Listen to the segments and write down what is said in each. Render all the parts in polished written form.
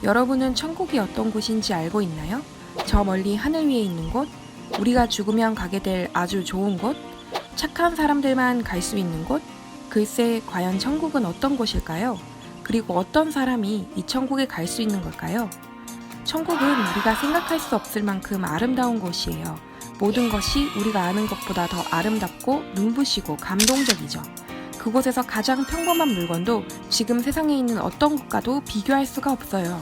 여러분은 천국이 어떤 곳인지 알고 있나요? 저 멀리 하늘 위에 있는 곳? 우리가 죽으면 가게 될 아주 좋은 곳? 착한 사람들만 갈 수 있는 곳? 글쎄, 과연 천국은 어떤 곳일까요? 그리고 어떤 사람이 이 천국에 갈 수 있는 걸까요? 천국은 우리가 생각할 수 없을 만큼 아름다운 곳이에요. 모든 것이 우리가 아는 것보다 더 아름답고 눈부시고 감동적이죠. 그곳에서 가장 평범한 물건도 지금 세상에 있는 어떤 것과도 비교할 수가 없어요.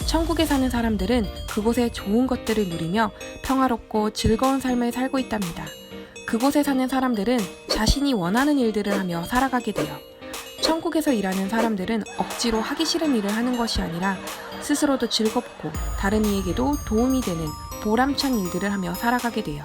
천국에 사는 사람들은 그곳의 좋은 것들을 누리며 평화롭고 즐거운 삶을 살고 있답니다. 그곳에 사는 사람들은 자신이 원하는 일들을 하며 살아가게 돼요. 천국에서 일하는 사람들은 억지로 하기 싫은 일을 하는 것이 아니라 스스로도 즐겁고 다른 이에게도 도움이 되는 보람찬 일들을 하며 살아가게 돼요.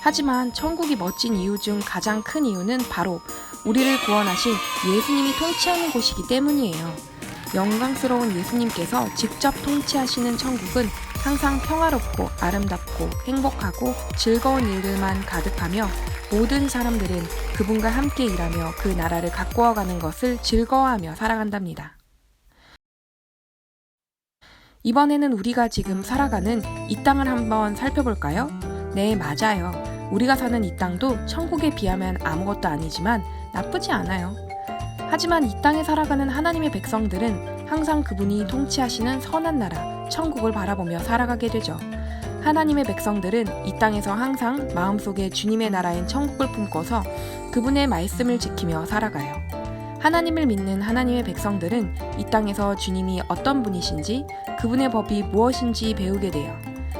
하지만 천국이 멋진 이유 중 가장 큰 이유는 바로 우리를 구원하신 예수님이 통치하는 곳이기 때문이에요. 영광스러운 예수님께서 직접 통치하시는 천국은 항상 평화롭고 아름답고 행복하고 즐거운 일들만 가득하며 모든 사람들은 그분과 함께 일하며 그 나라를 가꾸어가는 것을 즐거워하며 살아간답니다. 이번에는 우리가 지금 살아가는 이 땅을 한번 살펴볼까요? 네, 맞아요. 우리가 사는 이 땅도 천국에 비하면 아무것도 아니지만 나쁘지 않아요. 하지만 이 땅에 살아가는 하나님의 백성들은 항상 그분이 통치하시는 선한 나라, 천국을 바라보며 살아가게 되죠. 하나님의 백성들은 이 땅에서 항상 마음속에 주님의 나라인 천국을 품고서 그분의 말씀을 지키며 살아가요. 하나님을 믿는 하나님의 백성들은 이 땅에서 주님이 어떤 분이신지, 그분의 법이 무엇인지 배우게 돼요.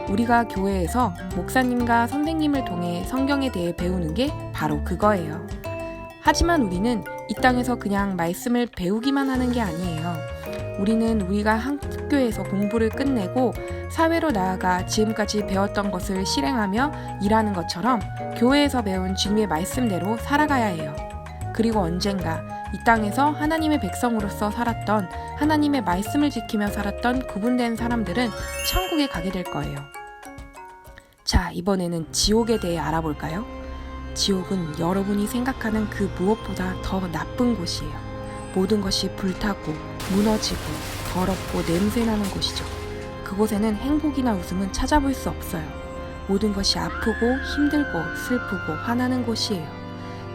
우리가 교회에서 목사님과 선생님을 통해 성경에 대해 배우는 게 바로 그거예요. 하지만 우리는 이 땅에서 그냥 말씀을 배우기만 하는 게 아니에요. 우리는 우리가 학교에서 공부를 끝내고 사회로 나아가 지금까지 배웠던 것을 실행하며 일하는 것처럼 교회에서 배운 주님의 말씀대로 살아가야 해요. 그리고 언젠가 이 땅에서 하나님의 백성으로서 살았던, 하나님의 말씀을 지키며 살았던 구분된 사람들은 천국에 가게 될 거예요. 자, 이번에는 지옥에 대해 알아볼까요? 지옥은 여러분이 생각하는 그 무엇보다 더 나쁜 곳이에요. 모든 것이 불타고 무너지고 더럽고 냄새나는 곳이죠. 그곳에는 행복이나 웃음은 찾아볼 수 없어요. 모든 것이 아프고 힘들고 슬프고 화나는 곳이에요.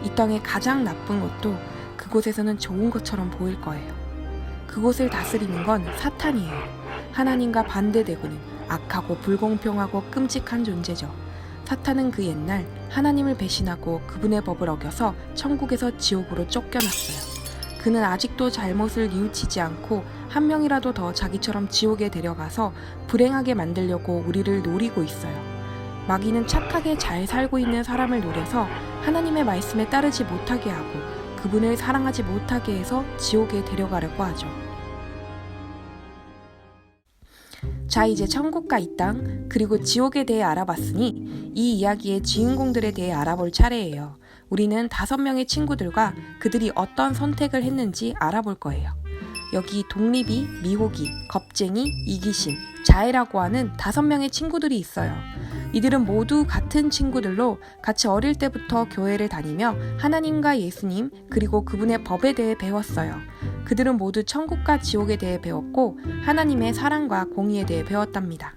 이 땅의 가장 나쁜 것도 그곳에서는 좋은 것처럼 보일 거예요. 그곳을 다스리는 건 사탄이에요. 하나님과 반대되고는 악하고 불공평하고 끔찍한 존재죠. 사탄은 그 옛날 하나님을 배신하고 그분의 법을 어겨서 천국에서 지옥으로 쫓겨났어요. 그는 아직도 잘못을 뉘우치지 않고 한 명이라도 더 자기처럼 지옥에 데려가서 불행하게 만들려고 우리를 노리고 있어요. 마귀는 착하게 잘 살고 있는 사람을 노려서 하나님의 말씀에 따르지 못하게 하고 그분을 사랑하지 못하게 해서 지옥에 데려가려고 하죠. 자, 이제 천국과 이 땅, 그리고 지옥에 대해 알아봤으니 이 이야기의 주인공들에 대해 알아볼 차례예요. 우리는 5명의 친구들과 그들이 어떤 선택을 했는지 알아볼 거예요. 여기 독립이, 미혹이, 겁쟁이, 이기심, 자애라고 하는 5명의 친구들이 있어요. 이들은 모두 같은 친구들로 같이 어릴 때부터 교회를 다니며 하나님과 예수님 그리고 그분의 법에 대해 배웠어요. 그들은 모두 천국과 지옥에 대해 배웠고 하나님의 사랑과 공의에 대해 배웠답니다.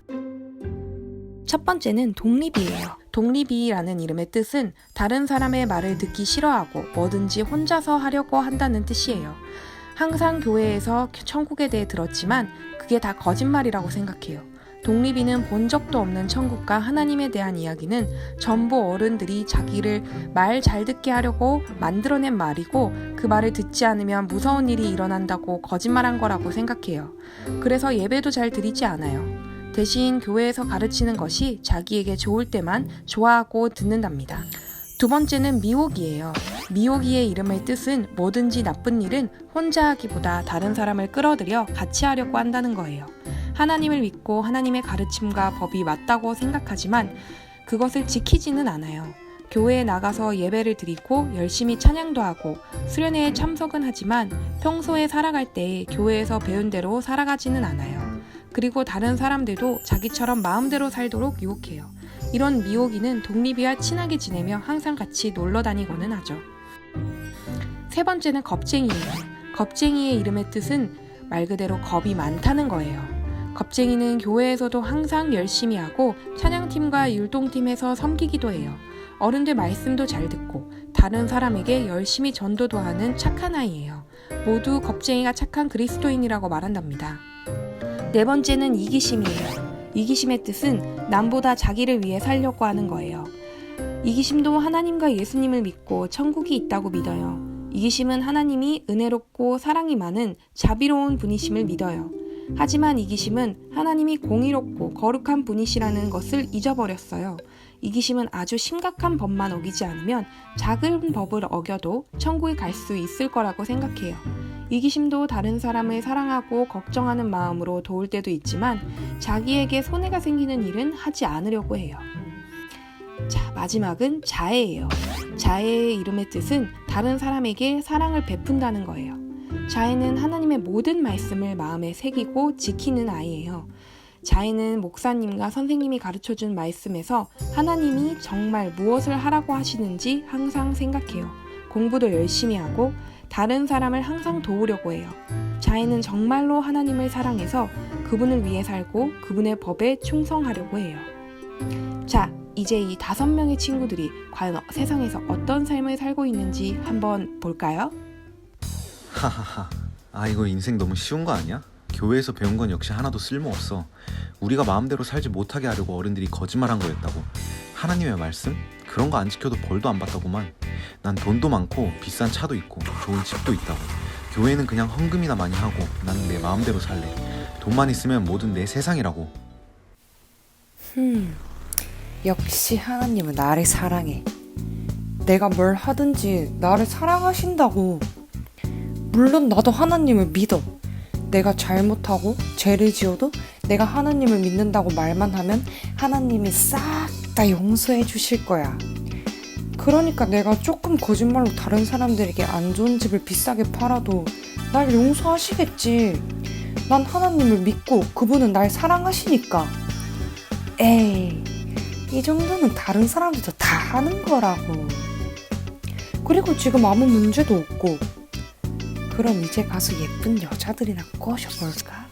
첫 번째는 독립이에요. 독립이라는 이름의 뜻은 다른 사람의 말을 듣기 싫어하고 뭐든지 혼자서 하려고 한다는 뜻이에요. 항상 교회에서 천국에 대해 들었지만 그게 다 거짓말이라고 생각해요. 독립이는 본 적도 없는 천국과 하나님에 대한 이야기는 전부 어른들이 자기를 말 잘 듣게 하려고 만들어낸 말이고 그 말을 듣지 않으면 무서운 일이 일어난다고 거짓말한 거라고 생각해요. 그래서 예배도 잘 드리지 않아요. 대신 교회에서 가르치는 것이 자기에게 좋을 때만 좋아하고 듣는답니다. 두 번째는 미혹이에요. 미혹이의 이름의 뜻은 뭐든지 나쁜 일은 혼자 하기보다 다른 사람을 끌어들여 같이 하려고 한다는 거예요. 하나님을 믿고 하나님의 가르침과 법이 맞다고 생각하지만 그것을 지키지는 않아요. 교회에 나가서 예배를 드리고 열심히 찬양도 하고 수련회에 참석은 하지만 평소에 살아갈 때 교회에서 배운 대로 살아가지는 않아요. 그리고 다른 사람들도 자기처럼 마음대로 살도록 유혹해요. 이런 미혹이는 독립이와 친하게 지내며 항상 같이 놀러 다니고는 하죠. 세 번째는 겁쟁이예요. 겁쟁이의 이름의 뜻은 말 그대로 겁이 많다는 거예요. 겁쟁이는 교회에서도 항상 열심히 하고 찬양팀과 율동팀에서 섬기기도 해요. 어른들 말씀도 잘 듣고 다른 사람에게 열심히 전도도 하는 착한 아이예요. 모두 겁쟁이가 착한 그리스도인이라고 말한답니다. 네 번째는 이기심이에요. 이기심의 뜻은 남보다 자기를 위해 살려고 하는 거예요. 이기심도 하나님과 예수님을 믿고 천국이 있다고 믿어요. 이기심은 하나님이 은혜롭고 사랑이 많은 자비로운 분이심을 믿어요. 하지만 이기심은 하나님이 공의롭고 거룩한 분이시라는 것을 잊어버렸어요. 이기심은 아주 심각한 법만 어기지 않으면 작은 법을 어겨도 천국에 갈 수 있을 거라고 생각해요. 이기심도 다른 사람을 사랑하고 걱정하는 마음으로 도울 때도 있지만 자기에게 손해가 생기는 일은 하지 않으려고 해요. 자, 마지막은 자애예요. 자애의 이름의 뜻은 다른 사람에게 사랑을 베푼다는 거예요. 자애는 하나님의 모든 말씀을 마음에 새기고 지키는 아이예요. 자애는 목사님과 선생님이 가르쳐준 말씀에서 하나님이 정말 무엇을 하라고 하시는지 항상 생각해요. 공부도 열심히 하고 다른 사람을 항상 도우려고 해요. 자애는 정말로 하나님을 사랑해서 그분을 위해 살고 그분의 법에 충성하려고 해요. 자, 이제 이 5명의 친구들이 과연 세상에서 어떤 삶을 살고 있는지 한번 볼까요? 하하하. 이거 인생 너무 쉬운 거 아니야? 교회에서 배운 건 역시 하나도 쓸모없어. 우리가 마음대로 살지 못하게 하려고 어른들이 거짓말한 거였다고. 하나님의 말씀? 그런 거 안 지켜도 벌도 안 받다고만. 난 돈도 많고 비싼 차도 있고 좋은 집도 있다고. 교회는 그냥 헌금이나 많이 하고 나는 내 마음대로 살래. 돈만 있으면 모든 내 세상이라고. 역시 하나님은 나를 사랑해. 내가 뭘 하든지 나를 사랑하신다고. 물론 나도 하나님을 믿어. 내가 잘못하고 죄를 지어도 내가 하나님을 믿는다고 말만 하면 하나님이 싹 다 용서해 주실 거야. 그러니까 내가 조금 거짓말로 다른 사람들에게 안 좋은 집을 비싸게 팔아도 날 용서하시겠지. 난 하나님을 믿고 그분은 날 사랑하시니까. 에이, 이 정도는 다른 사람들도 다 하는 거라고. 그리고 지금 아무 문제도 없고. 그럼 이제 가서 예쁜 여자들이나 꼬셔볼까?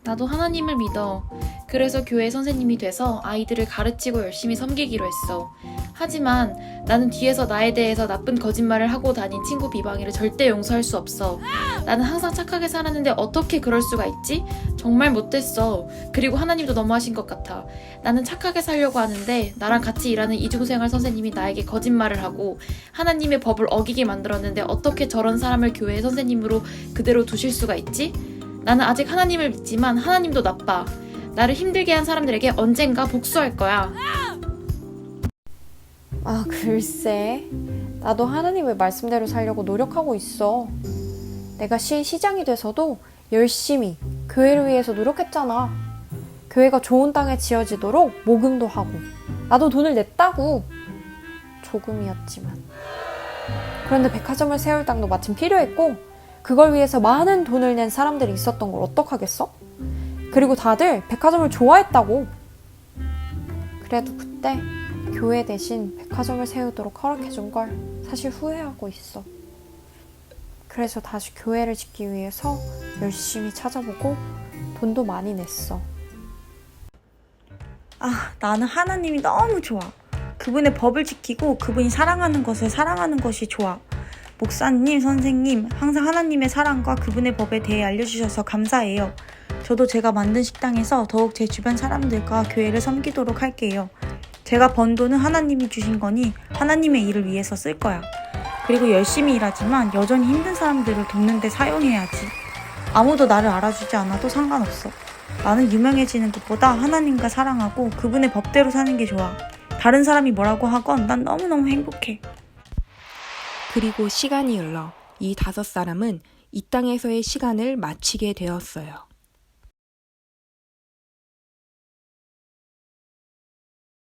나도 하나님을 믿어. 그래서 교회 선생님이 돼서 아이들을 가르치고 열심히 섬기기로 했어. 하지만 나는 뒤에서 나에 대해서 나쁜 거짓말을 하고 다닌 친구 비방이를 절대 용서할 수 없어. 나는 항상 착하게 살았는데 어떻게 그럴 수가 있지? 정말 못됐어. 그리고 하나님도 너무하신 것 같아. 나는 착하게 살려고 하는데 나랑 같이 일하는 이중생활 선생님이 나에게 거짓말을 하고 하나님의 법을 어기게 만들었는데 어떻게 저런 사람을 교회 선생님으로 그대로 두실 수가 있지? 나는 아직 하나님을 믿지만 하나님도 나빠. 나를 힘들게 한 사람들에게 언젠가 복수할 거야. 글쎄. 나도 하나님의 말씀대로 살려고 노력하고 있어. 내가 시장이 돼서도 열심히 교회를 위해서 노력했잖아. 교회가 좋은 땅에 지어지도록 모금도 하고 나도 돈을 냈다고. 조금이었지만. 그런데 백화점을 세울 땅도 마침 필요했고 그걸 위해서 많은 돈을 낸 사람들이 있었던 걸 어떡하겠어? 그리고 다들 백화점을 좋아했다고. 그래도 그때 교회 대신 백화점을 세우도록 허락해준 걸 사실 후회하고 있어. 그래서 다시 교회를 짓기 위해서 열심히 찾아보고 돈도 많이 냈어. 나는 하나님이 너무 좋아. 그분의 법을 지키고 그분이 사랑하는 것을 사랑하는 것이 좋아. 목사님, 선생님, 항상 하나님의 사랑과 그분의 법에 대해 알려주셔서 감사해요. 저도 제가 만든 식당에서 더욱 제 주변 사람들과 교회를 섬기도록 할게요. 제가 번 돈은 하나님이 주신 거니 하나님의 일을 위해서 쓸 거야. 그리고 열심히 일하지만 여전히 힘든 사람들을 돕는 데 사용해야지. 아무도 나를 알아주지 않아도 상관없어. 나는 유명해지는 것보다 하나님과 사랑하고 그분의 법대로 사는 게 좋아. 다른 사람이 뭐라고 하건 난 너무너무 행복해. 그리고 시간이 흘러 이 5사람은 이 땅에서의 시간을 마치게 되었어요.